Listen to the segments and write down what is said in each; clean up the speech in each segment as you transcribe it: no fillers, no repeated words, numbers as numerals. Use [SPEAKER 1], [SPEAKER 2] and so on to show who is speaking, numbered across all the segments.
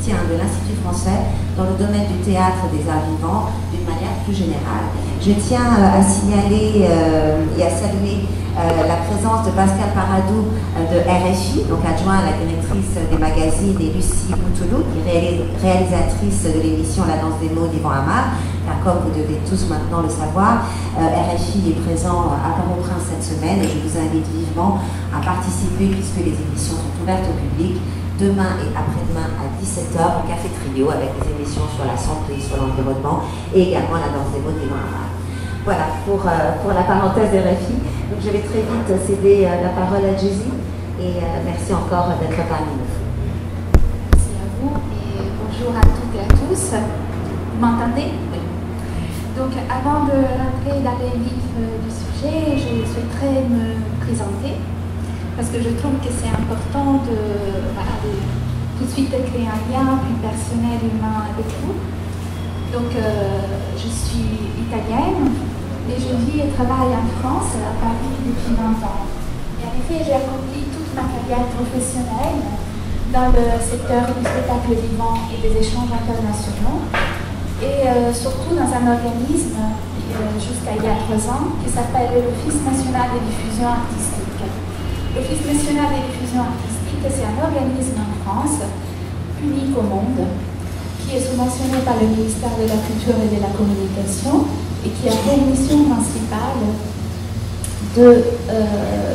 [SPEAKER 1] de l'Institut français dans le domaine du théâtre et des arts vivants d'une manière plus générale. Je tiens à signaler et à saluer la présence de Pascal Paradou de RFI, donc adjoint à la directrice des magazines, et Lucie Boutoulou, qui est réalisatrice de l'émission La danse des mots d'Yvan Amar, car comme vous devez tous maintenant le savoir, RFI est présent à Port-au-Prince cette semaine et je vous invite vivement à participer puisque les émissions sont ouvertes au public demain et après-demain à 17h au Café Trio avec des émissions sur la santé, sur l'environnement et également la danse des mots d'Yvan Amar. Voilà pour la parenthèse de RFI. Donc je vais très vite céder la parole à Jessie et merci encore d'être parmi nous.
[SPEAKER 2] Merci à vous et bonjour à toutes et à tous. Vous m'entendez? Oui. Donc avant de rentrer dans les vif du sujet, je souhaiterais me présenter parce que je trouve que c'est important de tout de suite créer un lien plus personnel, humain avec vous. Donc je suis italienne et je vis et travaille en France, à Paris, depuis 20 ans. Et en effet, j'ai accompli toute ma carrière professionnelle dans le secteur du spectacle vivant et des échanges internationaux et surtout dans un organisme jusqu'à il y a 3 ans qui s'appelle l'Office national de diffusion artistique. L'Office national de diffusion artistique, c'est un organisme en France, unique au monde, qui est subventionné par le ministère de la Culture et de la Communication et qui a pour mission principale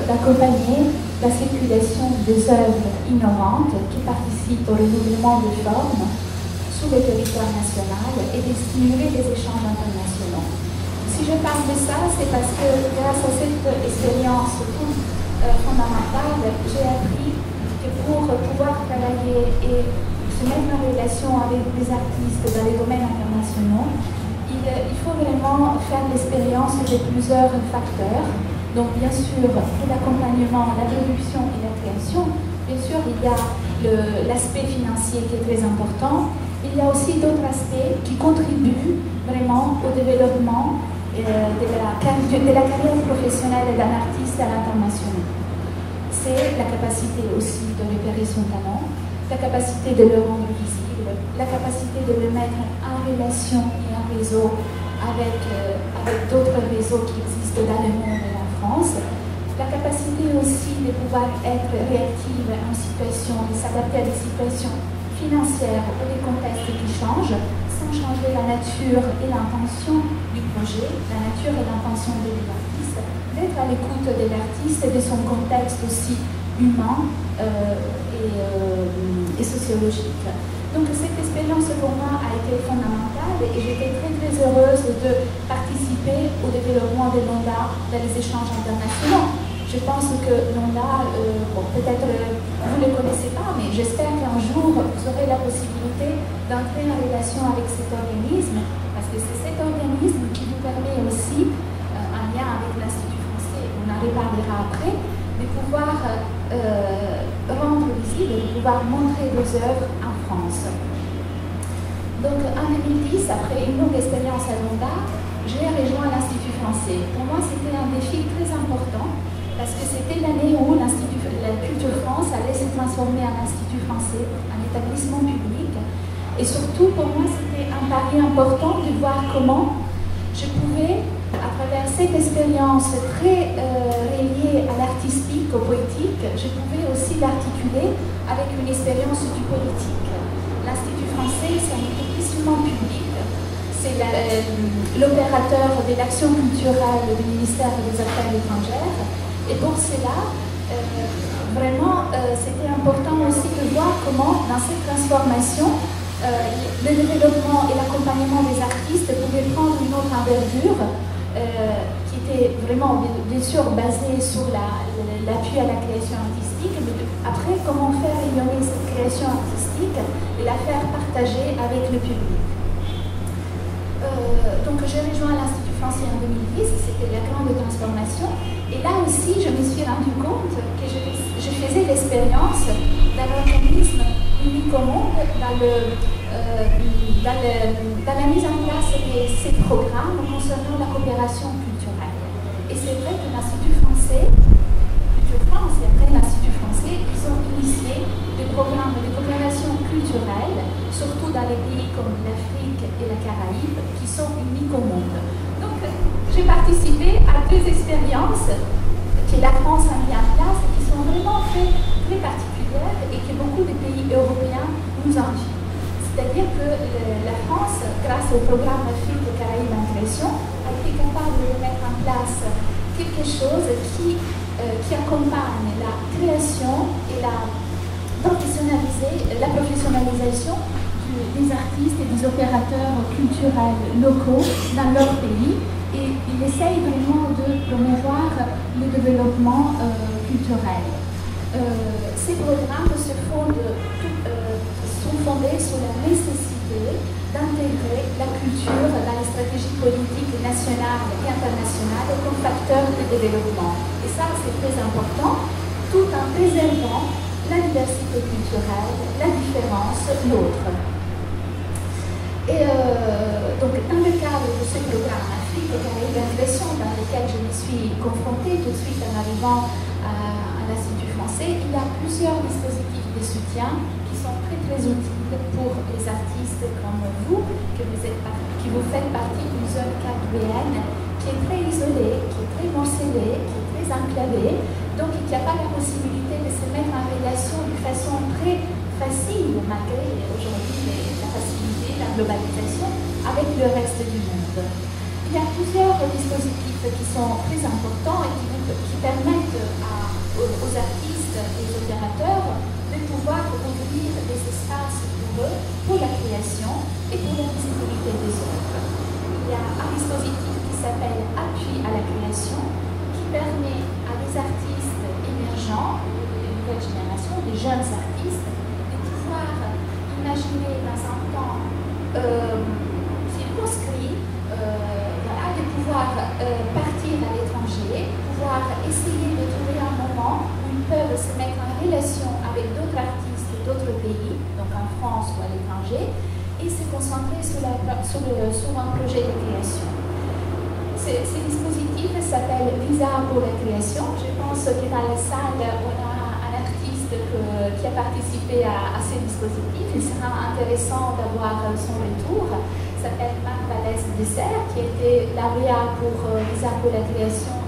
[SPEAKER 2] d'accompagner la circulation des œuvres innovantes qui participent au renouvellement de formes sur le territoire national et de stimuler les échanges internationaux. Si je parle de ça, c'est parce que grâce à cette expérience fondamentale, j'ai appris que pour pouvoir travailler et se mettre en relation avec des artistes dans les domaines internationaux, il faut vraiment faire l'expérience de plusieurs facteurs. Donc bien sûr, l'accompagnement, la production et la création. Bien sûr, il y a l'aspect financier qui est très important. Il y a aussi d'autres aspects qui contribuent vraiment au développement de la carrière professionnelle d'un artiste à l'international. C'est la capacité aussi de repérer son talent, la capacité de le rendre visible, la capacité de le mettre en relation et en réseau avec d'autres réseaux qui existent dans le monde et en France, la capacité aussi de pouvoir être réactive en situation, de s'adapter à des situations financières ou des contextes qui changent, sans changer la nature et l'intention du projet, la nature et l'intention de l'artiste, d'être à l'écoute de l'artiste et de son contexte aussi humain et sociologique. Donc cette expérience pour moi a été fondamentale et j'étais très très heureuse de participer au développement de l'ONDA dans les échanges internationaux. Je pense que l'ONDA, peut-être vous ne le connaissez pas, mais j'espère qu'un jour vous aurez la possibilité d'entrer en relation avec cet organisme, parce que c'est cet organisme qui vous permet aussi, en lien avec l'Institut français, on en reparlera après, de pouvoir rendre visible, de pouvoir montrer vos œuvres en France. Donc en 2010, après une longue expérience à l'ONDA, j'ai rejoint l'Institut français. Pour moi, c'était un défi très important, parce que c'était l'année où la Culture France allait se transformer en Institut français, un établissement public. Et surtout, pour moi, c'était un pari important de voir comment je pouvais, à travers cette expérience très reliée à l'artistique, au poétique, je pouvais aussi l'articuler avec une expérience du politique. L'Institut français, c'est un établissement public. C'est l'opérateur de l'action culturelle du ministère des Affaires étrangères. Et pour cela, vraiment, c'était important aussi de voir comment, dans cette transformation, le développement et l'accompagnement des artistes pouvaient prendre une autre envergure qui était vraiment, bien sûr, basée sur l'appui à la création artistique, mais après, comment faire rayonner cette création artistique et la faire partager avec le public. Donc, j'ai rejoint l'Institut français en 2010, c'était la grande transformation. Et là aussi, je me suis rendu compte que je faisais l'expérience d'un organisme unique au monde dans la mise en place de ces programmes concernant la coopération culturelle. Et c'est vrai que l'Institut français, de France et après l'Institut français, ils ont initié des programmes de coopération culturelle, surtout dans les pays comme l'Afrique et la Caraïbe, qui sont uniques au monde. Donc, j'ai participé à deux expériences que la France a mis en place et qui sont vraiment très particulières et que beaucoup de pays européens nous envient. C'est-à-dire que la France, grâce au programme Afrique et Caraïbes en création, a été capable de mettre en place quelque chose qui accompagne la création et la professionnalisation des artistes et des opérateurs culturels locaux dans leur pays. Et il essaye vraiment de promouvoir le développement culturel. Ces programmes sont fondés sur la nécessité d'intégrer la culture dans les stratégies politiques nationales et internationales comme facteur de développement. Et ça, c'est très important, tout en préservant la diversité culturelle, la différence, l'autre. Et donc, dans le cadre de ce programme Afrique et Caraïbes d'Intégration, dans lequel je me suis confrontée tout de suite en arrivant à l'Institut français, il y a plusieurs dispositifs de soutien qui sont très utiles pour les artistes comme vous, qui vous faites partie d'une zone 4BN qui est très isolée, qui est très morcelée, qui est très enclavée, donc il n'y a pas la possibilité de se mettre en relation de façon très facile, malgré aujourd'hui la facilité, la globalisation, avec le reste du monde. Il y a plusieurs dispositifs qui sont très importants et qui permettent aux artistes et aux opérateurs de pouvoir ouvrir des espaces pour eux, pour la création et pour la visibilité des œuvres. Il y a un dispositif qui s'appelle Appui à la création, qui permet à des artistes émergents, des nouvelles générations, des jeunes artistes, de pouvoir imaginer dans un temps circonscrit, de pouvoir partir à l'étranger, pouvoir essayer de trouver un moment où ils peuvent se mettre en relation avec d'autres artistes d'autres pays, donc en France ou à l'étranger, et se concentrer sur un projet de création. Ces dispositifs s'appellent Visa pour la création. Je pense que dans la salle, on a un artiste qui a participé à ces dispositifs. Il sera intéressant d'avoir son retour. Il s'appelle Marc Vallès-Dessert, qui a été lauréat pour Visa pour la création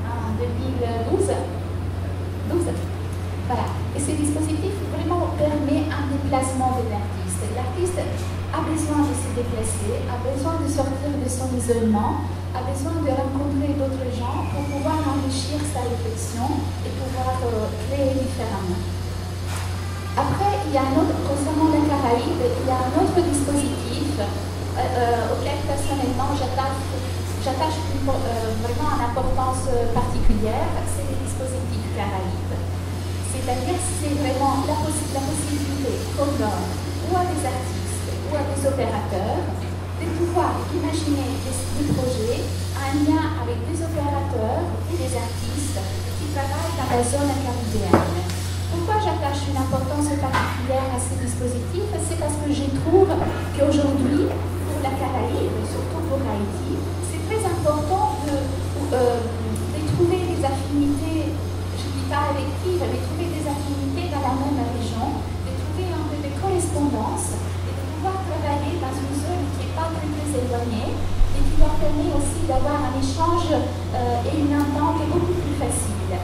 [SPEAKER 2] en 2012. Voilà. Et ce dispositif vraiment permet un déplacement de l'artiste. L'artiste a besoin de se déplacer, a besoin de sortir de son isolement, a besoin de rencontrer d'autres gens pour pouvoir enrichir sa réflexion et pouvoir créer différemment. Après, il y a un autre, concernant la Caraïbe, il y a un autre dispositif auquel personnellement j'attache vraiment une importance particulière, c'est les dispositifs Caraïbes. C'est-à-dire c'est vraiment la possibilité qu'on donne ou à des artistes ou à des opérateurs de pouvoir imaginer des projets en lien avec des opérateurs ou des artistes qui travaillent dans la zone caribéenne. Pourquoi j'attache une importance particulière à ces dispositifs? C'est parce que je trouve qu'aujourd'hui, pour la Caraïbe, surtout pour Haïti, c'est très important de trouver des affinités, je ne dis pas électives, mais trouver des affinités dans la même région, de trouver un peu de correspondance et de pouvoir travailler dans une zone qui n'est pas très éloignée et qui leur permet aussi d'avoir un échange et une entente beaucoup plus facile.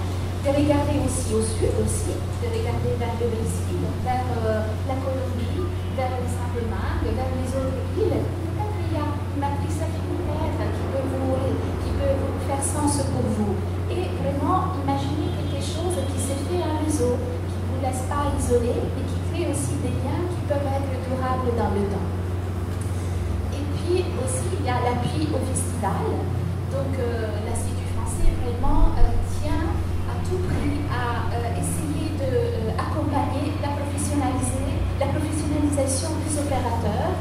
[SPEAKER 2] De regarder aussi au sud, de regarder vers le Brésil, vers la Colombie, vers les Saint-Domingue, vers les autres îles. Peut-être qu'il y a une matrice affinière qui peut vous faire sens pour vous. Et vraiment imaginer quelque chose qui se fait en réseau, qui ne vous laisse pas isolé et qui crée aussi des liens qui peuvent être durables dans le temps. Et puis aussi, il y a l'appui au festival. Donc l'Institut français vraiment tient à tout prix à essayer d'accompagner la professionnalisation des opérateurs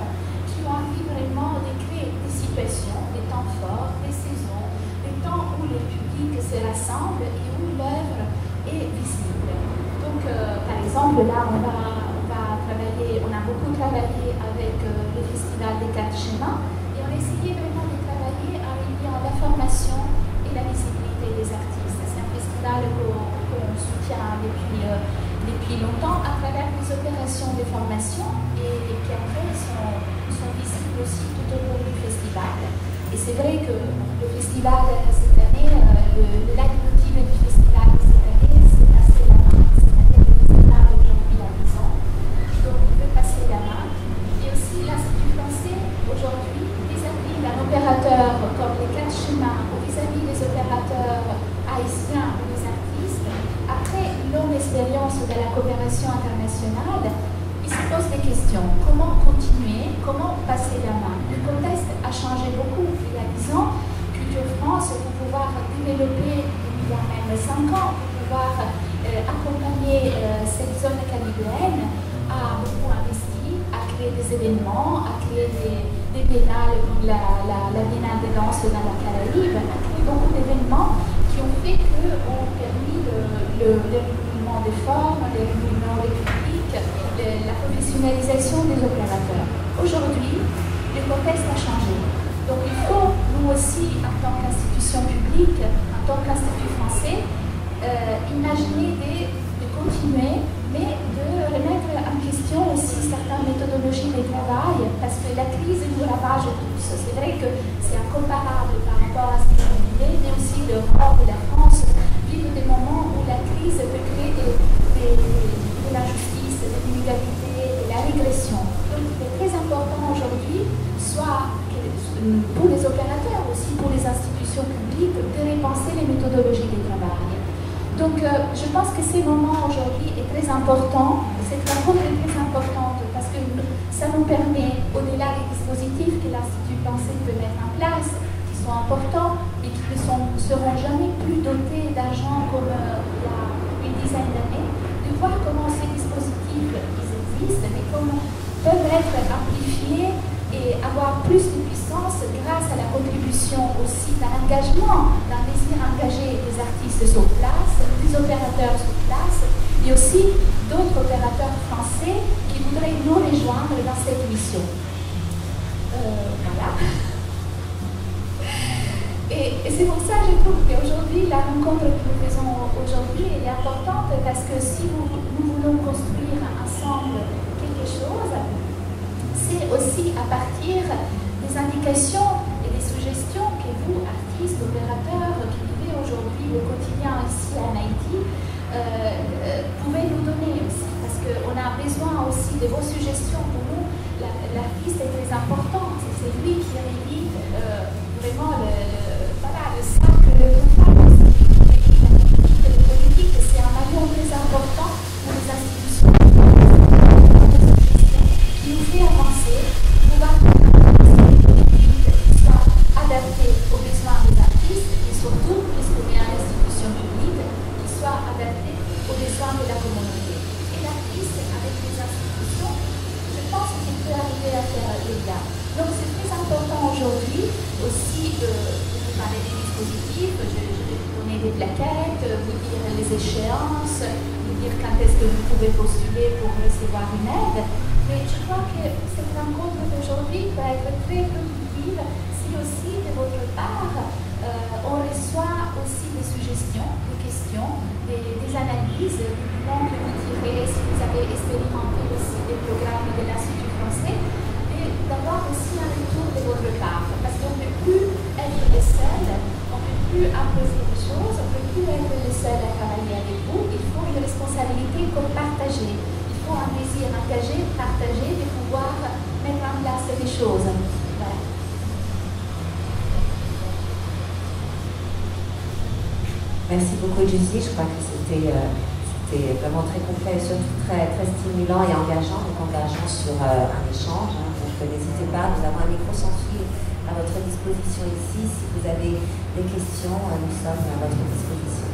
[SPEAKER 2] qui ont envie vraiment de créer des situations, des temps forts, des saisons, des temps où le public se rassemble et où l'œuvre est visible. Donc, par exemple, là, on a beaucoup travaillé avec le Festival des 4 Chemins et on a essayé vraiment de travailler en liant la formation et la visibilité des artistes. C'est un festival qu'on depuis longtemps à travers des opérations de formation et qui après sont visibles aussi tout au long du festival. Et c'est vrai que le festival cette année, le leitmotiv du festival cette année, c'est passer la main. C'est-à-dire le festival aujourd'hui à 10 ans, donc on peut passer la main. Et aussi l'Institut français aujourd'hui vis-à-vis d'un opérateur comme les 4 chemins ou vis-à-vis des opérateurs haïtiens ou des artistes, après une longue expérience de la coopération internationale, il se pose des questions. Comment continuer? Comment passer la main? Le contexte a changé beaucoup. Il y a 10 ans, Culture France, pour pouvoir développer, il y a même 5 ans, pour pouvoir accompagner cette zone caribéenne, a beaucoup investi, a créé des événements, a créé des biennales comme la biennale de danse dans la Caraïbe, a créé beaucoup d'événements qui ont fait ont permis le renouvellement des formes, le renouvellement des publics, la professionnalisation des opérateurs. Aujourd'hui, le contexte a changé. Donc il faut, nous aussi, en tant qu'institution publique, en tant qu'Institut français, imaginer de continuer, mais de remettre en question aussi certaines méthodologies de travail, parce que la crise nous ravage tous. C'est vrai que c'est incomparable par rapport à ce qu'on vivait, mais aussi l'Europe et la France vivent des moments où la crise peut créer de l'injustice, de l'inégalité, de la régression. Donc il est très important aujourd'hui, soit pour les opérateurs, aussi pour les institutions publiques, de repenser les méthodologies de travail. Donc je pense que ces moments aujourd'hui est très important, cette rencontre est très importante parce que ça nous permet, au-delà des dispositifs que l'Institut français peut mettre en place, qui sont importants et qui ne seront jamais plus dotés d'argent comme il y a une dizaine d'années, de voir comment ces dispositifs existent, mais comment peuvent être amplifiés et avoir plus de puissance grâce à la contribution aussi d'un engagement, d'un désir engagé des artistes sur place, des opérateurs sur place, et aussi d'autres opérateurs français qui voudraient nous rejoindre dans cette mission. Voilà. Et c'est pour ça que je trouve qu'aujourd'hui, la rencontre que nous faisons aujourd'hui est importante parce que si nous voulons construire ensemble quelque chose, c'est aussi à partir des indications et des suggestions que vous, artistes, opérateurs, qui vivez aujourd'hui le quotidien ici en Haïti, pouvez nous donner aussi. Parce qu'on a besoin aussi de vos suggestions. Pour nous, l'artiste est très important. C'est lui qui relie vraiment le cercle de femmes. Le politique, c'est un maillon très important pour les institutions. Qui nous fait avancer, pouvoir soit adapté aux besoins des artistes et surtout, puisqu'on est une institution publique, qui soit adapté aux besoins de la communauté. Et l'artiste, avec les institutions, je pense qu'il peut arriver à faire les liens. Donc c'est très important aujourd'hui aussi de vous parler des dispositifs, je vais vous donner des plaquettes, vous dire les échéances, vous dire quand est-ce que vous pouvez postuler pour recevoir une aide. Mais je crois que cette rencontre d'aujourd'hui va être très productive si aussi de votre part on reçoit aussi des suggestions, des questions, des analyses, du bilan que vous direz si vous avez expérimenté aussi des programmes de l'Institut français et d'avoir aussi un retour de votre part parce qu'on ne peut plus être les seuls, on ne peut plus imposer des choses, on ne peut plus être les seuls à travailler avec vous, il faut une responsabilité comme partagée. Il faut un désir engagé, partagé, de pouvoir mettre en place des choses. Voilà.
[SPEAKER 1] Merci beaucoup, Jessie. Je crois que c'était vraiment très complet, surtout très, très stimulant et engageant, donc engageant sur un échange. Donc n'hésitez pas, nous avons un micro sans fil à votre disposition ici. Si vous avez des questions, nous sommes à votre disposition.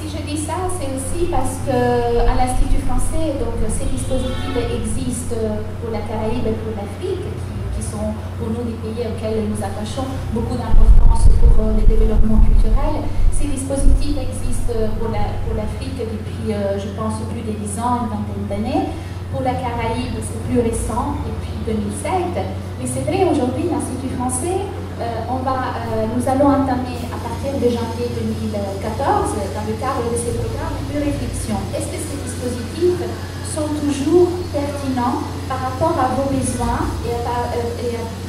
[SPEAKER 2] Si je dis ça, c'est aussi parce qu'à l'Institut français, donc, ces dispositifs existent pour la Caraïbe et pour l'Afrique, qui sont pour nous des pays auxquels nous attachons beaucoup d'importance pour le développement culturel. Ces dispositifs existent pour l'Afrique depuis, je pense, plus de 10 ans, une vingtaine d'années. Pour la Caraïbe, c'est plus récent, depuis 2007. Mais c'est vrai, aujourd'hui, l'Institut français, nous allons entamer à partir partir de janvier 2014, dans le cadre de ces programmes de réflexion. Est-ce que ces dispositifs sont toujours pertinents par rapport à vos besoins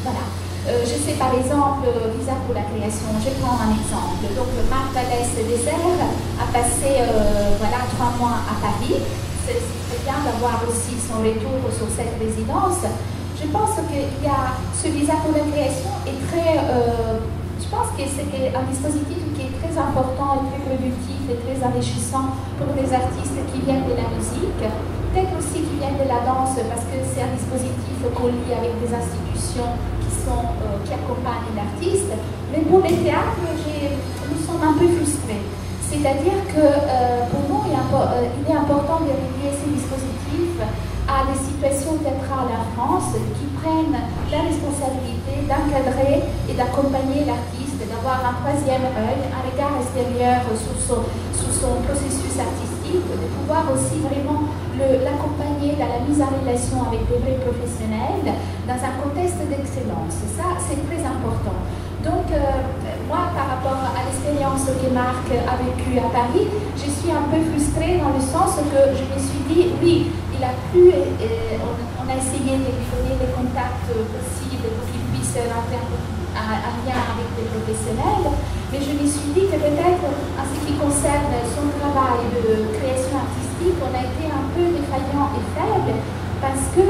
[SPEAKER 2] voilà. Je sais par exemple, visa pour la création, je prends un exemple. Donc Marc Vallès Désert a passé 3 mois à Paris. C'est très bien d'avoir aussi son retour sur cette résidence. Je pense qu'il y a ce visa pour la création est très... je pense que c'est un dispositif qui est très important et très productif et très enrichissant pour des artistes qui viennent de la musique, peut-être aussi qui viennent de la danse, parce que c'est un dispositif qu'on lie avec des institutions qui accompagnent l'artiste. Mais pour les théâtres, nous sommes un peu frustrés. C'est-à-dire que pour nous, il est important de relier ces dispositifs à des situations théâtrales en France qui prennent la responsabilité d'encadrer et d'accompagner l'artiste, d'avoir un troisième œil, un regard extérieur sur son processus artistique, de pouvoir aussi vraiment l'accompagner dans la mise en relation avec des vrais professionnels dans un contexte d'excellence. Ça, c'est très important. Donc, moi, par rapport à l'expérience que Marc a vécue à Paris, je suis un peu frustrée dans le sens que je me suis dit, oui, il a pu, on a essayé de lui donner les contacts possibles pour qu'il puisse rentrer en lien avec des professionnels, mais je me suis dit que peut-être, en ce qui concerne son travail de création artistique, on a été un peu défaillant et faible, parce que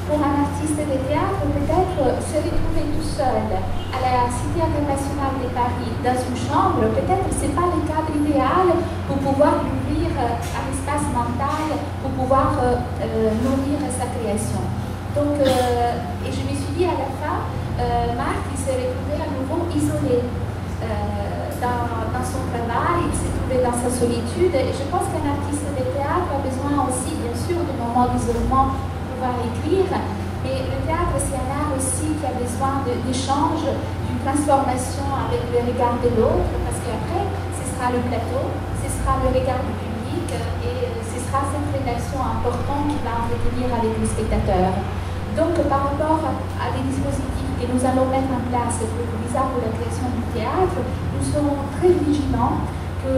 [SPEAKER 2] pour un artiste de théâtre, peut-être se retrouver tout seul à la Cité internationale de Paris dans une chambre, peut-être ce n'est pas le cadre idéal pour pouvoir lui ouvrir un espace mental, pour pouvoir nourrir sa création. Donc, et je me suis dit à la fin, Marc, il s'est retrouvé à nouveau isolé dans son travail, il s'est trouvé dans sa solitude, et je pense qu'un artiste de théâtre a besoin aussi, bien sûr, de moments d'isolement pouvoir écrire, mais le théâtre c'est un art aussi qui a besoin d'échange, d'une transformation avec le regard de l'autre, parce qu'après ce sera le plateau, ce sera le regard du public et ce sera cette relation importante qui va entretenir avec le spectateur. Donc par rapport à des dispositifs que nous allons mettre en place pour le visa pour la création du théâtre, nous serons très vigilants que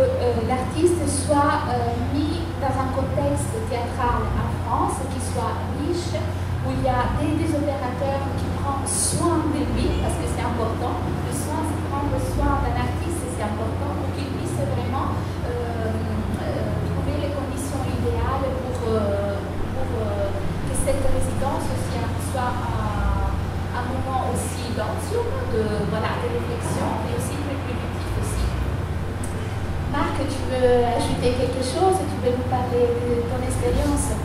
[SPEAKER 2] l'artiste soit mis dans un contexte théâtral en France qui soit riche, où il y a des opérateurs qui prennent soin de lui, parce que c'est important, prendre soin d'un artiste, c'est important pour qu'il puisse vraiment trouver les conditions idéales pour que cette résidence soit un moment aussi d'anxiété, de réflexion, mais aussi très productif aussi. Marc, tu veux ajouter quelque chose? Tu veux nous parler de ton expérience?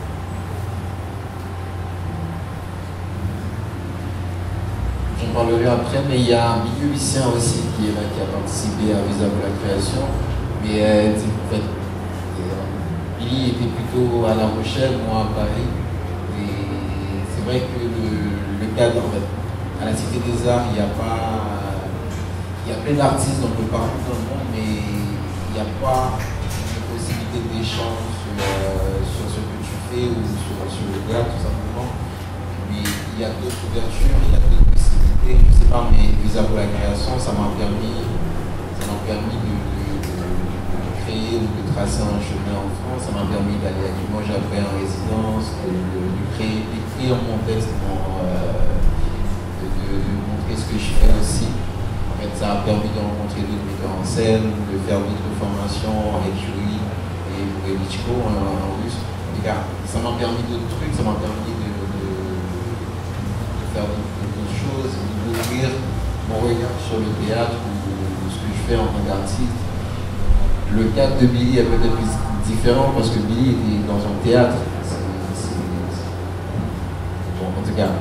[SPEAKER 3] J'en parlerai après, mais il y a un milieu lycéen aussi qui est là, qui a participé à Visa pour la création. Mais Billy était plutôt à La Rochelle, moi à Paris. Et c'est vrai que le cadre, en fait, à la Cité des Arts, il y a plein d'artistes un peu partout dans le monde, mais il n'y a pas de possibilité d'échange sur ce que tu fais ou sur le théâtre, tout simplement. Mais il y a d'autres ouvertures, il y a d'autres possibilités. Je ne sais pas, mais Visa pour la création, ça m'a permis de créer ou de tracer un chemin en France. Ça m'a permis d'aller à Limoges après en résidence, d'écrire mon texte, de montrer ce que je fais aussi. En fait, ça a permis de rencontrer d'autres metteurs en scène, de faire d'autres formations avec Yuri et Lichko en russe. Ça m'a permis d'autres trucs, ça m'a permis de faire d'autres choses, d'ouvrir mon regard sur le théâtre ou ce que je fais en tant qu'artiste. Le cadre de Billy est peut-être différent parce que Billy est dans un théâtre. Bon, en tout cas.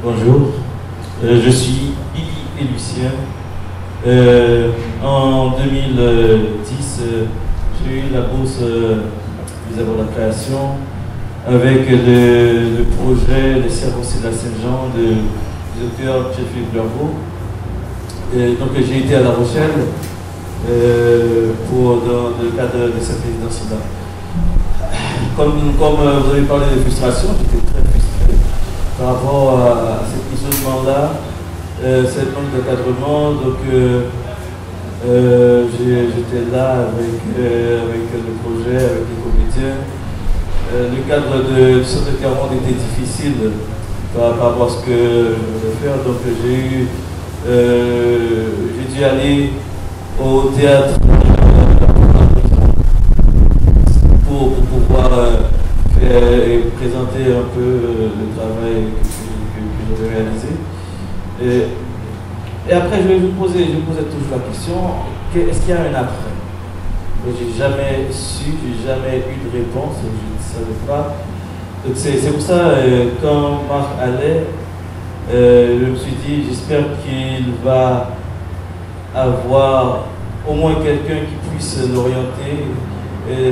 [SPEAKER 4] Bonjour, je suis Billy et Lucien. En 2010, j'ai eu la bourse Visa pour la création avec le projet Les Cerveaux de la Saint-Jean du docteur Jeffrey Bravo. Donc j'ai été à La Rochelle dans le cadre de cette résidence-là. comme vous avez parlé de frustration, j'étais très frustré par rapport à cet isolement-là, cette manque d'encadrement. Donc j'étais là avec le projet, avec les comédiens. Le cadre du centre de Carmonde était difficile par rapport à ce que je voulais faire. Donc j'ai dû aller au théâtre pour pouvoir présenter un peu le travail que j'avais réalisé. Et après, je vous posais toujours la question, est-ce qu'il y a un après? J'ai jamais su, j'ai jamais eu de réponse, je ne savais pas. Donc c'est pour ça, quand Marc allait, je me suis dit, j'espère qu'il va avoir au moins quelqu'un qui puisse l'orienter.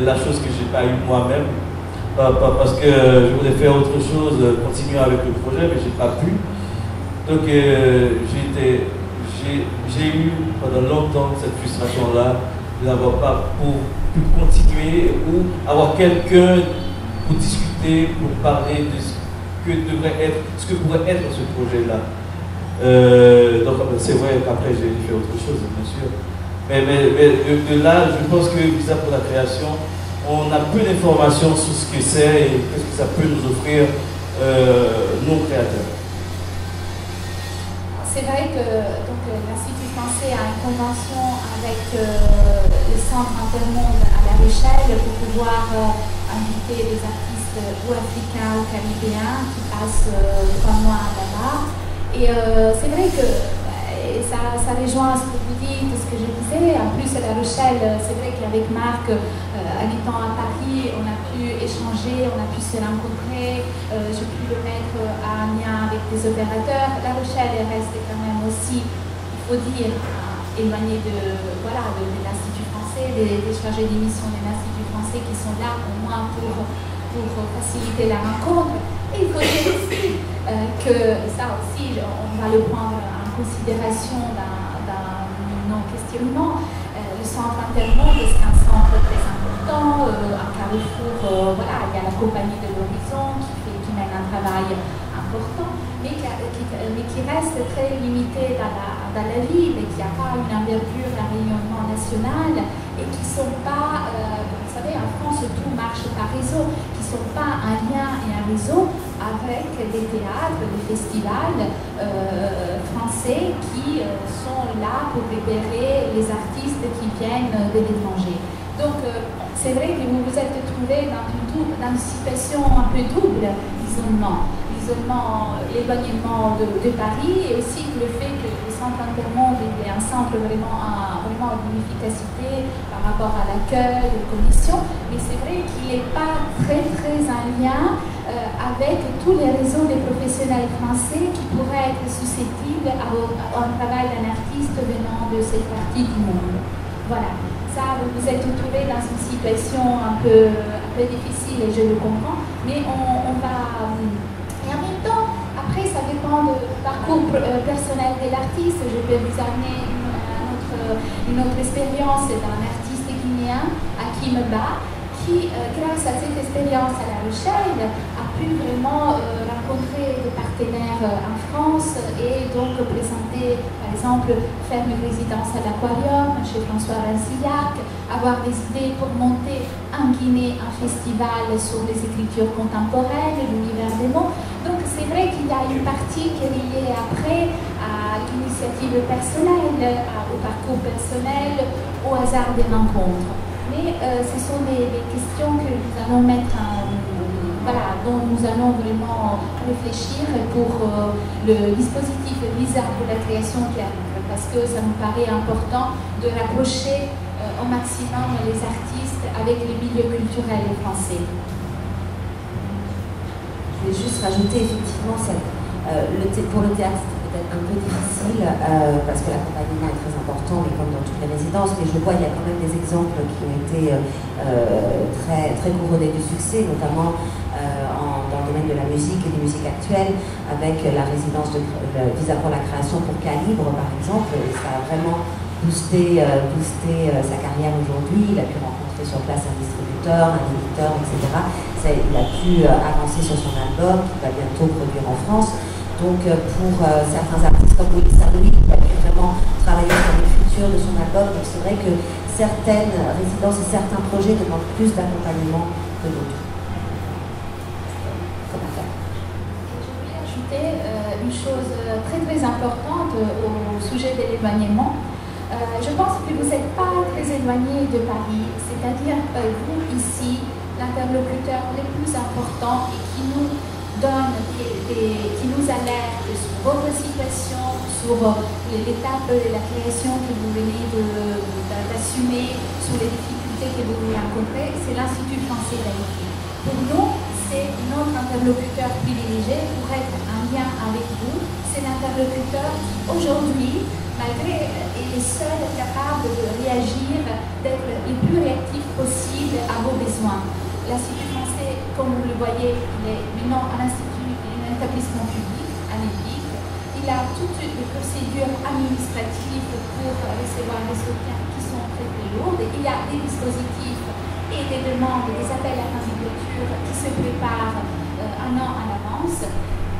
[SPEAKER 4] La chose que je n'ai pas eu moi-même, parce que je voulais faire autre chose, continuer avec le projet, mais je n'ai pas pu. Donc j'ai eu pendant longtemps cette frustration-là de n'avoir pas pu continuer ou avoir quelqu'un pour discuter, pour parler de ce que pourrait être ce projet-là. Donc c'est vrai qu'après j'ai fait autre chose, bien sûr. Mais de là, je pense que Visa pour la création, on a peu d'informations sur ce que c'est et qu'est-ce que ça peut nous offrir, nos créateurs.
[SPEAKER 2] C'est vrai que l'Institut français a une convention avec le Centre Intermonde à La Rochelle pour pouvoir inviter des artistes ou africains ou caribéens qui passent 3 mois là-bas. Et c'est vrai que ça rejoint ce que vous dites, ce que je disais. En plus, à La Rochelle, c'est vrai qu'avec Marc, habitant à Paris, on a pu échanger, on a pu se rencontrer. J'ai pu le mettre en lien avec des opérateurs. La Rochelle reste quand même aussi, il faut dire, éloignée de l'Institut français, des chargés d'émission de l'Institut français qui sont là au moins pour faciliter la rencontre. Et il faut dire aussi que ça aussi, on va le prendre en considération dans nos questionnements. Le centre Intermonde est un centre très important, un carrefour, il y a la compagnie de l'Horizon qui mène un travail important, mais qui reste très limité dans la ville et qui n'a pas une envergure d'un rayonnement national et qui ne sont pas, vous savez, en France tout marche par réseau, qui ne sont pas un lien et un réseau avec des théâtres, des festivals français qui sont là pour repérer les artistes qui viennent de l'étranger. Donc c'est vrai que vous vous êtes trouvé dans une situation un peu double d'isolement. L'éloignement de Paris et aussi le fait que le centre Intermonde est un centre vraiment d'une efficacité par rapport à l'accueil, aux conditions, mais c'est vrai qu'il n'est pas très en lien avec tous les réseaux des professionnels français qui pourraient être susceptibles à un travail d'un artiste venant de cette partie du monde. Voilà, ça vous vous êtes trouvé dans une situation un peu difficile et je le comprends, mais on va... Et en même temps, après, ça dépend du parcours personnel de l'artiste. Je peux vous amener une autre expérience d'un artiste guinéen, Hakim Ba, qui, grâce à cette expérience à La Rochelle, a pu vraiment rencontrer des partenaires en France et donc présenter, par exemple, faire une résidence à l'Aquarium chez François Rancillac, avoir des idées pour monter en Guinée un festival sur les écritures contemporaines, l'univers des mots. Donc c'est vrai qu'il y a une partie qui est liée après à l'initiative personnelle, au parcours personnel, au hasard des rencontres. Mais ce sont des questions que nous allons mettre dont nous allons vraiment réfléchir pour le dispositif Visa pour la création qui arrive, parce que ça nous paraît important de rapprocher au maximum les artistes avec les milieux culturels français.
[SPEAKER 1] Je vais juste rajouter effectivement pour le théâtre c'est peut-être un peu difficile parce que l'accompagnement est très important, mais comme dans toutes les résidences, mais je vois il y a quand même des exemples qui ont été très couronnés du succès, notamment dans le domaine de la musique et des musiques actuelles, avec la résidence de Visa pour la création pour Calibre par exemple, et ça a vraiment booster sa carrière aujourd'hui. Il a pu rencontrer sur place un distributeur, un éditeur, etc. Il a pu avancer sur son album, qu'il va bientôt produire en France. Donc pour certains artistes comme Willy Saint-Louis, il a pu vraiment travailler sur le futur de son album. Donc c'est vrai que certaines résidences et certains projets demandent plus d'accompagnement que d'autres.
[SPEAKER 2] Une chose très très importante au sujet de l'éloignement. Je pense que vous n'êtes pas très éloigné de Paris, c'est-à-dire vous ici, l'interlocuteur le plus important et qui nous donne, qui nous alerte sur votre situation, sur l'étape de la création que vous venez d'assumer, sur les difficultés que vous rencontrez, c'est l'Institut français d'Haïti. Pour nous, c'est notre interlocuteur privilégié pour être en lien avec vous. C'est l'interlocuteur qui, aujourd'hui, malgré est seul capable de réagir, d'être le plus réactif possible à vos besoins. L'Institut français, comme vous le voyez, il est maintenant un établissement public, un EPIC. Il a toutes les procédures administratives pour recevoir des soutiens qui sont très très lourdes. Il y a des dispositifs et des demandes, des appels à candidature qui se préparent un an à l'avance.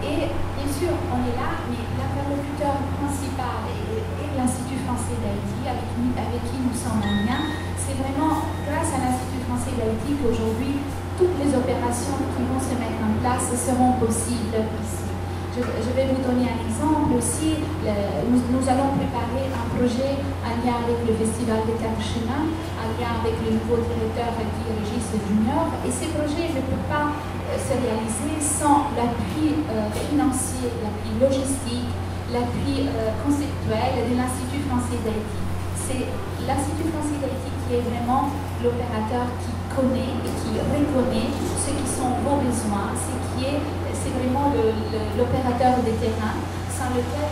[SPEAKER 2] Et bien sûr, on est là, mais l'interlocuteur principal est l'Institut français d'Haïti, avec qui nous sommes en lien. C'est vraiment grâce à l'Institut français d'Haïti qu'aujourd'hui, toutes les opérations qui vont se mettre en place seront possibles ici. Je vais vous donner un exemple aussi. Nous allons préparer un projet en lien avec le Festival des Quatre Chemins, en lien avec le nouveau directeur Guy Régis Junior. Et ces projets ne peuvent pas se réaliser sans l'appui financier, l'appui logistique, l'appui conceptuel de l'Institut français d'Haïti. C'est l'Institut français d'Haïti qui est vraiment l'opérateur qui connaît et qui reconnaît ce qui sont vos besoins, c'est vraiment l'opérateur de terrain sans lequel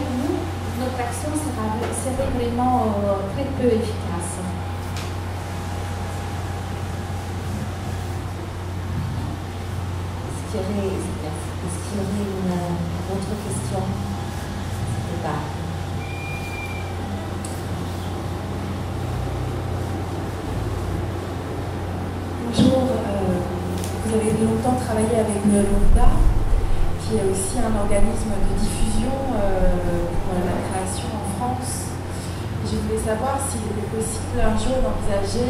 [SPEAKER 2] notre action serait vraiment très peu efficace.
[SPEAKER 1] Est-ce qu'il y aurait une autre question?
[SPEAKER 5] Bonjour, vous avez longtemps travaillé avec le LONDA, qui est aussi un organisme de diffusion pour la création en France. Je voulais savoir s'il était possible un jour d'envisager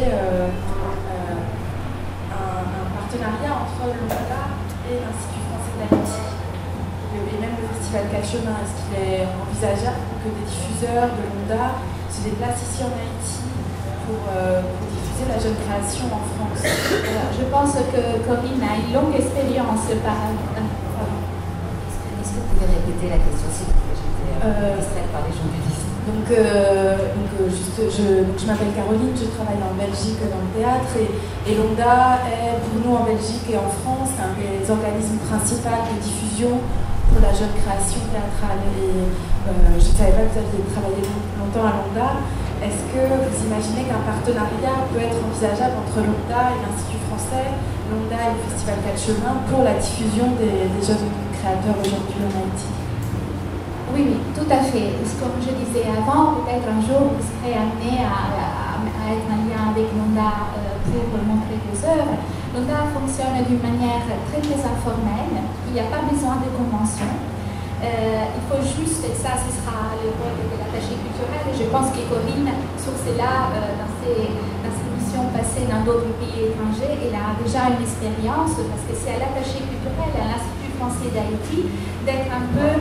[SPEAKER 5] un partenariat entre le LONDA et l'Institut français d'Haïti, et même le Festival Quatre Chemins. Est-ce qu'il est envisageable que des diffuseurs de LONDA se déplacent ici en Haïti pour diffuser la jeune création en France?
[SPEAKER 2] Alors, je pense que Corinne a une longue expérience par...
[SPEAKER 1] Est-ce que vous pouvez répéter la question s'il vous plaît? J'étais distraite par les gens du lycée.
[SPEAKER 5] Je m'appelle Caroline, je travaille en Belgique dans le théâtre et LONDA est pour nous en Belgique et en France un des organismes principaux de diffusion pour la jeune création théâtrale. Et je ne savais pas que vous aviez travaillé longtemps à LONDA. Est-ce que vous imaginez qu'un partenariat peut être envisageable entre LONDA et l'Institut français, LONDA et le Festival Quatre Chemins pour la diffusion des jeunes créateurs aujourd'hui en Haïti?
[SPEAKER 2] Oui, tout à fait. Comme je disais avant, peut-être un jour vous serez amené à être en lien avec LONDA pour montrer vos œuvres. LONDA fonctionne d'une manière très très informelle. Il n'y a pas besoin de convention. Il faut juste, et ça ce sera le rôle de l'attaché culturel, et je pense que Corinne, sur cela, dans ses missions passées dans d'autres pays étrangers, elle a déjà une expérience, parce que c'est à l'attaché culturel, à l'Institut français d'Haïti, d'être un peu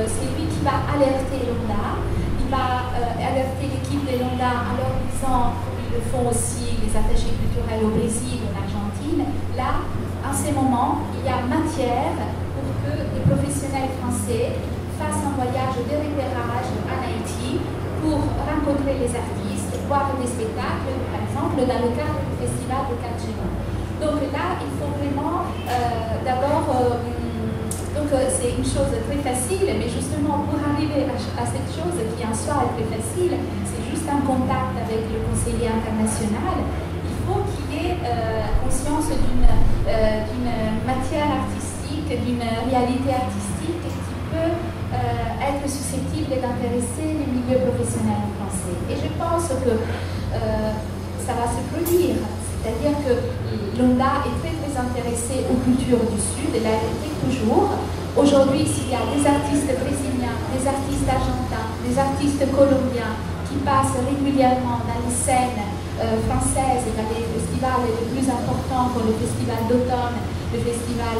[SPEAKER 2] celui qui va alerter LONDA, il va alerter l'équipe de LONDA en leur disant, ils le font aussi les attachés culturels au Brésil, en Argentine. Là, en ce moment, il y a matière pour que les professionnels français fassent un voyage de repérage en Haïti pour rencontrer les artistes, voir des spectacles, par exemple, dans le cadre du Festival des Quatre Chemins. Donc là, il faut vraiment d'abord... Donc c'est une chose très facile, mais justement pour arriver à cette chose qui en soi est très facile, c'est juste un contact avec le conseiller international. Il faut qu'il y ait conscience d'une matière artistique, d'une réalité artistique qui peut être susceptible d'intéresser les milieux professionnels français. Et je pense pense que ça va se produire. C'est-à-dire que l'ONDA est très très intéressée aux cultures du Sud, elle l'a été toujours. Aujourd'hui, s'il y a des artistes brésiliens, des artistes argentins, des artistes colombiens qui passent régulièrement dans les scènes françaises, dans les festivals les plus importants comme le festival d'automne, le festival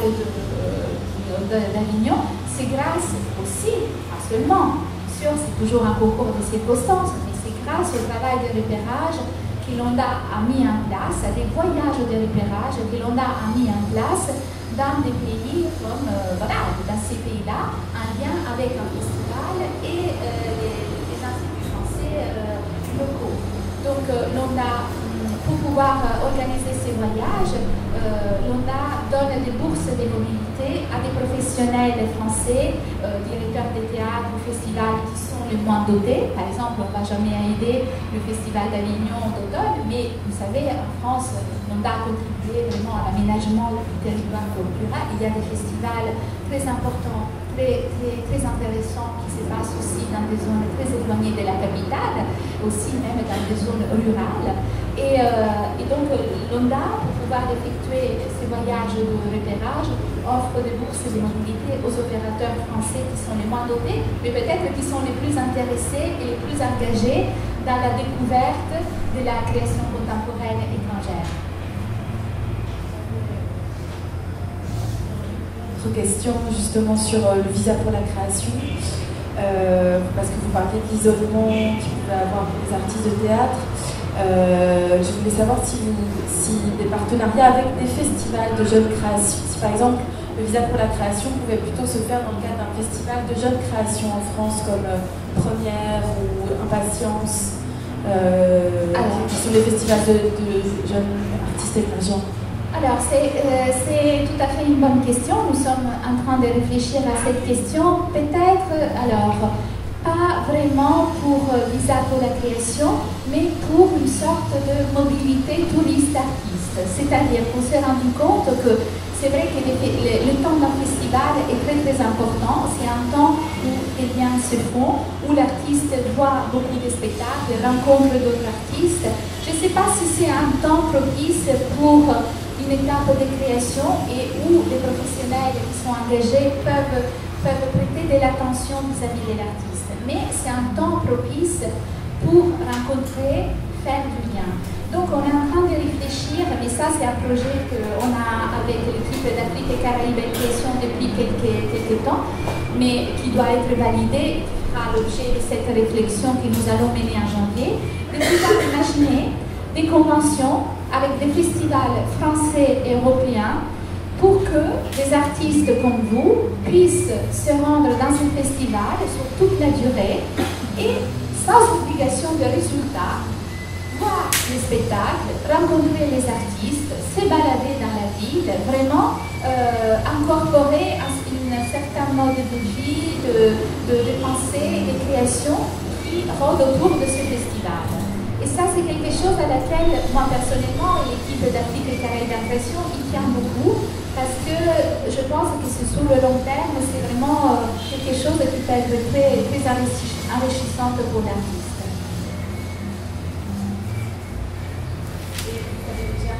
[SPEAKER 2] d'Avignon, c'est grâce aussi, pas seulement, bien sûr c'est toujours un concours de circonstances, mais c'est grâce au travail de repérage que l'ONDA a mis en place, à des voyages de repérage que l'ONDA a mis en place dans des pays comme, voilà, dans ces pays-là, en lien avec un festival et les instituts français locaux. Donc l'ONDA, pour pouvoir organiser ces voyages, l'ONDA donne des bourses de mobilité à des professionnels français, directeurs de théâtre ou festivals qui sont les moins dotés. Par exemple, on ne va jamais aider le festival d'Avignon d'automne, mais vous savez, en France, l'ONDA a contribué vraiment à l'aménagement du territoire culturel. Il y a des festivals très importants, très intéressants qui se passent aussi dans des zones très éloignées de la capitale, aussi même dans des zones rurales. Et donc l'ONDA, pour pouvoir effectuer ces voyages de repérage, offre des bourses de mobilité aux opérateurs français qui sont les moins dotés, mais peut-être qui sont les plus intéressés et les plus engagés dans la découverte de la création contemporaine étrangère.
[SPEAKER 5] Autre question justement sur le visa pour la création, parce que vous parliez de l'isolement qu'il pouvait avoir pour les artistes de théâtre. Je voulais savoir si des partenariats avec des festivals de jeunes créations, si par exemple le visa pour la création pouvait plutôt se faire dans le cadre d'un festival de jeunes créations en France comme Première ou Impatience, qui sont des festivals de jeunes artistes émergents.
[SPEAKER 2] Alors, c'est tout à fait une bonne question. Nous sommes en train de réfléchir à cette question. Peut-être, alors, pas vraiment pour visa pour la création, mais pour une sorte de mobilité touriste-artiste. C'est-à-dire qu'on s'est rendu compte que c'est vrai que le temps d'un festival est très très important. C'est un temps où les liens se font, où l'artiste voit beaucoup de spectacles, rencontre d'autres artistes. Je ne sais pas si c'est un temps propice pour une étape de création et où les professionnels qui sont engagés peuvent prêter de l'attention vis-à-vis de l'artiste. Mais c'est un temps propice pour rencontrer, faire du lien. Donc on est en train de réfléchir, mais ça c'est un projet qu'on a avec l'équipe d'Afrique et Caraïbes Création depuis quelques temps, mais qui doit être validé, qui fera l'objet de cette réflexion que nous allons mener en janvier, de pouvoir imaginer des conventions avec des festivals français et européens pour que des artistes comme vous puissent se rendre dans ce festival sur toute la durée et sans obligation de résultat, voir les spectacles, rencontrer les artistes, se balader dans la ville, vraiment incorporer un certain mode de vie, de pensée et de création qui rôde autour de ce festival. Et ça, c'est quelque chose à laquelle, moi personnellement, et l'équipe d'Afrique et Caraïbes d'Impression, y tient beaucoup, parce que je pense que c'est sur le long terme, c'est vraiment quelque chose qui peut être très, très enrichissant pour l'artiste.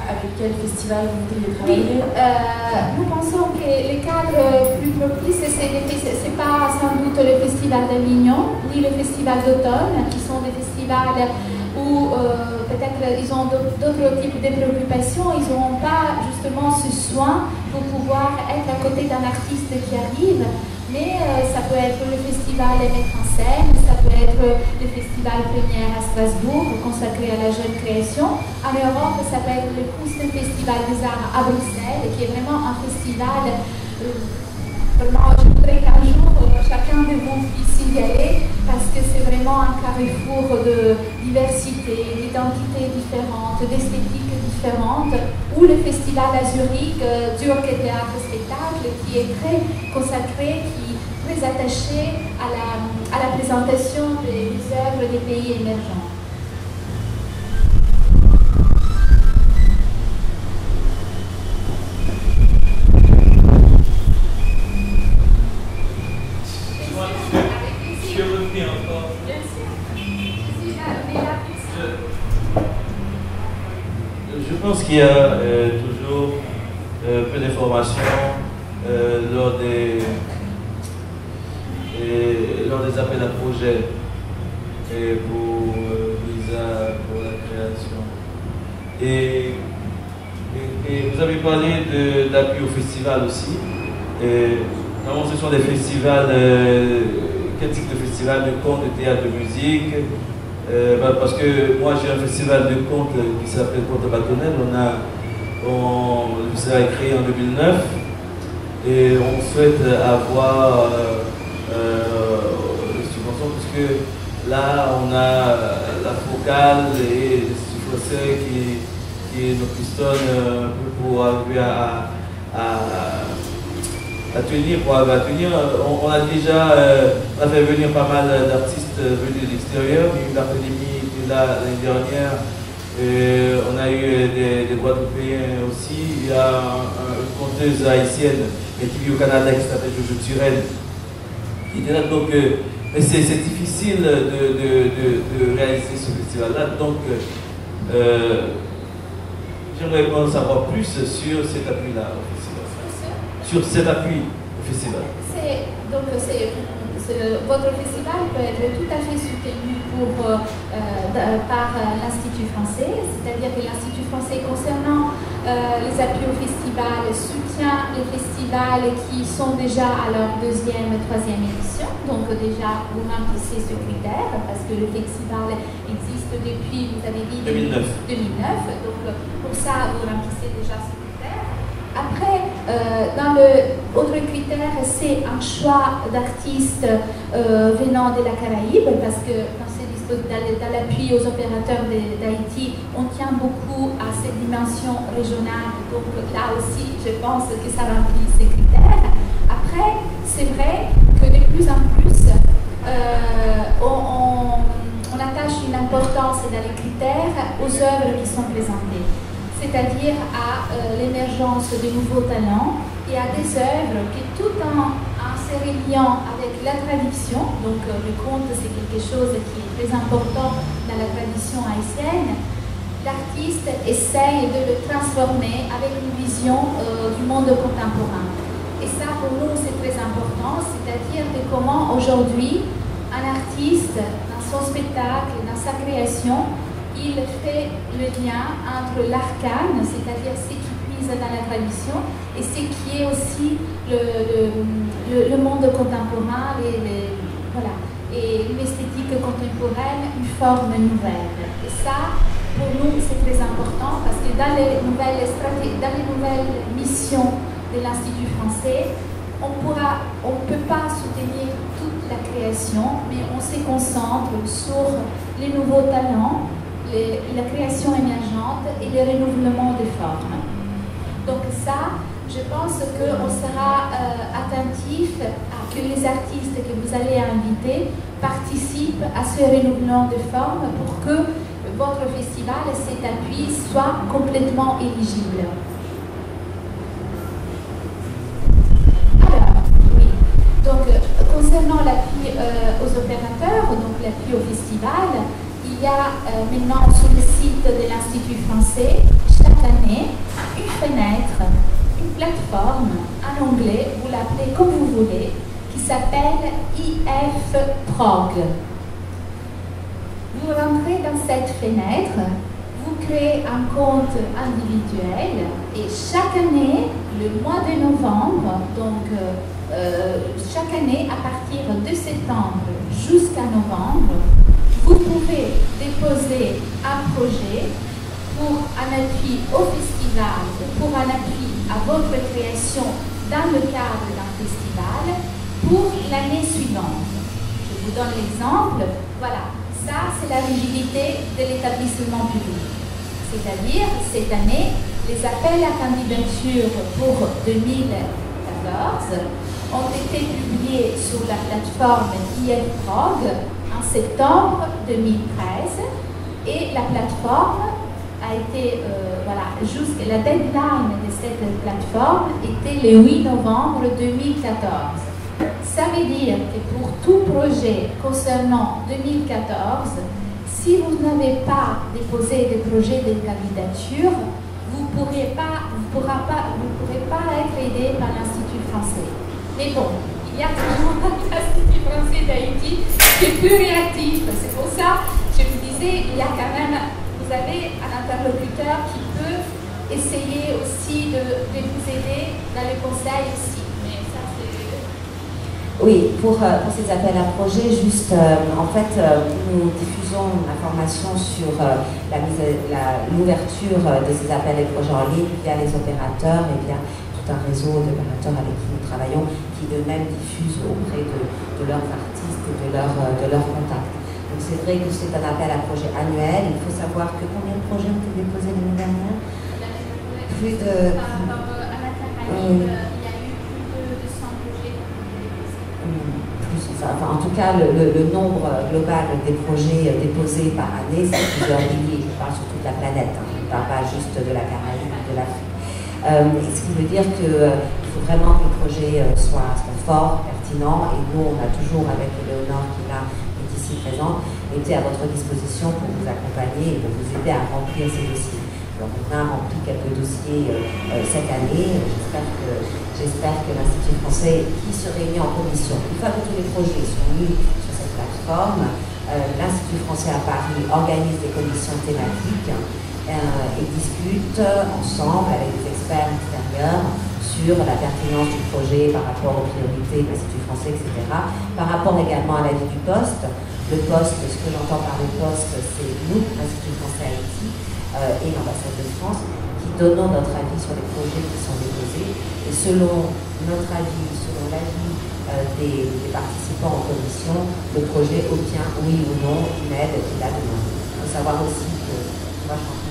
[SPEAKER 5] Avec quel festival vous voudriez travailler?
[SPEAKER 2] Nous pensons que les cadres plus propices, c'est pas sans doute le festival d'Avignon, ni le festival d'automne, qui sont des festivals où peut-être ils ont d'autres types de préoccupations, ils n'auront pas justement ce soin pour pouvoir être à côté d'un artiste qui arrive, mais ça peut être le festival Mettre en scène, ça peut être le festival Première à Strasbourg consacré à la jeune création. En Europe, ça peut être le Kunsten Festival des Arts à Bruxelles, qui est vraiment un festival. Vraiment, je voudrais qu'un jour chacun de vous puisse y aller parce que c'est vraiment un carrefour de diversité, d'identités différentes, d'esthétiques différentes, ou le festival à Zurich, Zurich Théâtre Spectacle, qui est très consacré, qui est très attaché à la présentation des œuvres des pays émergents.
[SPEAKER 4] pense qu'il y a toujours peu d'informations lors des appels à projets et pour visa, pour la création. Et vous avez parlé d'appui au festival aussi. Normalement, ce sont des festivals, quel type de festival? De contes, de théâtre, de musique? Parce que moi j'ai un festival de contes qui s'appelle Contes Bâtonnel. Le festival est créé en 2009 et on souhaite avoir des subventions puisque là on a la focale et le français qui nous pistonne un peu pour arriver à tenir. On a déjà on a fait venir pas mal d'artistes venus de l'extérieur. Il y a eu la pandémie qui est là l'année dernière. On a eu des Guadeloupéens aussi. Il y a une conteuse haïtienne qui vit au Canada qui s'appelle Jojo Turel qui était là. Donc c'est difficile de réaliser ce festival-là. Donc j'aimerais en savoir plus sur cet appui-là au festival. Sur cet appui au festival.
[SPEAKER 2] Votre festival peut être tout à fait soutenu par l'Institut français, c'est-à-dire que l'Institut français, concernant les appuis au festival, soutient les festivals qui sont déjà à leur 2e, 3e édition. Donc déjà, vous remplissez ce critère, parce que le festival existe depuis, vous avez dit,
[SPEAKER 4] 2009.
[SPEAKER 2] Donc pour ça, vous remplissez déjà ce critère. Après, dans le autre critère, c'est un choix d'artistes venant de la Caraïbe, parce que dans l'appui aux opérateurs d'Haïti, on tient beaucoup à cette dimension régionale. Donc là aussi, je pense que ça remplit ces critères. Après, c'est vrai que de plus en plus, on attache une importance dans les critères aux œuvres qui sont présentées, c'est-à-dire à l'émergence de nouveaux talents et à des œuvres qui, tout en se reliant avec la tradition, donc le conte c'est quelque chose qui est très important dans la tradition haïtienne, l'artiste essaye de le transformer avec une vision du monde contemporain. Et ça pour nous c'est très important, c'est-à-dire de comment aujourd'hui un artiste dans son spectacle, dans sa création, il fait le lien entre l'arcane, c'est-à-dire ce qui puise dans la tradition, et ce qui est aussi le monde contemporain, voilà, et une esthétique contemporaine, une forme nouvelle. Et ça, pour nous, c'est très important parce que dans les nouvelles missions de l'Institut français, on ne peut pas soutenir toute la création, mais on se concentre sur les nouveaux talents, la création émergente et le renouvellement des formes. Donc ça, je pense qu'on sera attentif à que les artistes que vous allez inviter participent à ce renouvellement de formes pour que votre festival, cet appui, soit complètement éligible. Alors, oui. Donc, concernant l'appui aux opérateurs, donc l'appui au festival, il y a maintenant sur le site de l'Institut français, chaque année, une fenêtre, une plateforme en anglais, vous l'appelez comme vous voulez, qui s'appelle IF Prog. Vous rentrez dans cette fenêtre, vous créez un compte individuel et chaque année, le mois de novembre, donc chaque année à partir de septembre jusqu'à novembre, vous pouvez déposer un projet pour un appui au festival, pour un appui à votre création dans le cadre d'un festival pour l'année suivante. Je vous donne l'exemple. Voilà, ça c'est la rigidité de l'établissement public. C'est-à-dire, cette année, les appels à candidature pour 2014 ont été publiés sur la plateforme IFPROG en septembre 2013 et la plateforme a été, la deadline de cette plateforme était le 8 novembre 2014. Ça veut dire que pour tout projet concernant 2014, si vous n'avez pas déposé de projet de candidature, vous ne pourrez pas être aidé par l'Institut français. Mais bon, il y a toujours l'Institut français d'Haïti qui est plus réactif. C'est pour ça que je vous disais, il y a quand même, vous avez un interlocuteur qui peut essayer aussi de vous aider dans les conseils aussi. Mais ça, c'est...
[SPEAKER 1] Oui, pour ces appels à projets, juste, en fait, nous diffusons l'information sur l'ouverture de ces appels et projets en ligne via les opérateurs et via tout un réseau d'opérateurs avec qui nous travaillons, qui eux-mêmes diffusent auprès de leurs artistes et de leurs contacts. Donc c'est vrai que c'est un appel à projet annuel. Il faut savoir que combien de projets ont été déposés l'année dernière? Plus de...
[SPEAKER 2] Par rapport à la Caraïbe, il y a eu plus de 100 projets.
[SPEAKER 1] Enfin, en tout cas, le nombre global des projets déposés par année, c'est plusieurs milliers. Je parle sur toute la planète, hein. Je ne parle pas juste de la Caraïbe ou de l'Afrique. Ce qui veut dire qu'il faut vraiment que le projet soit fort, pertinent, et nous, on a toujours, avec Léonore qui est ici présente, été à votre disposition pour vous accompagner et pour vous aider à remplir ces dossiers. Alors, on a rempli quelques dossiers cette année. J'espère que l'Institut français, qui se réunit en commission, une fois que tous les projets sont mis sur cette plateforme, l'Institut français à Paris organise des commissions thématiques et discute ensemble avec des experts extérieurs sur la pertinence du projet par rapport aux priorités de l'Institut français, etc. Par rapport également à l'avis du poste. Le poste, ce que j'entends par le poste, c'est nous, l'Institut français Haïti, et l'ambassade de France, qui donnons notre avis sur les projets qui sont déposés. Et selon notre avis, selon l'avis des participants en commission, le projet obtient oui ou non une aide qu'il a demandée. Il faut savoir aussi que moi je suis en train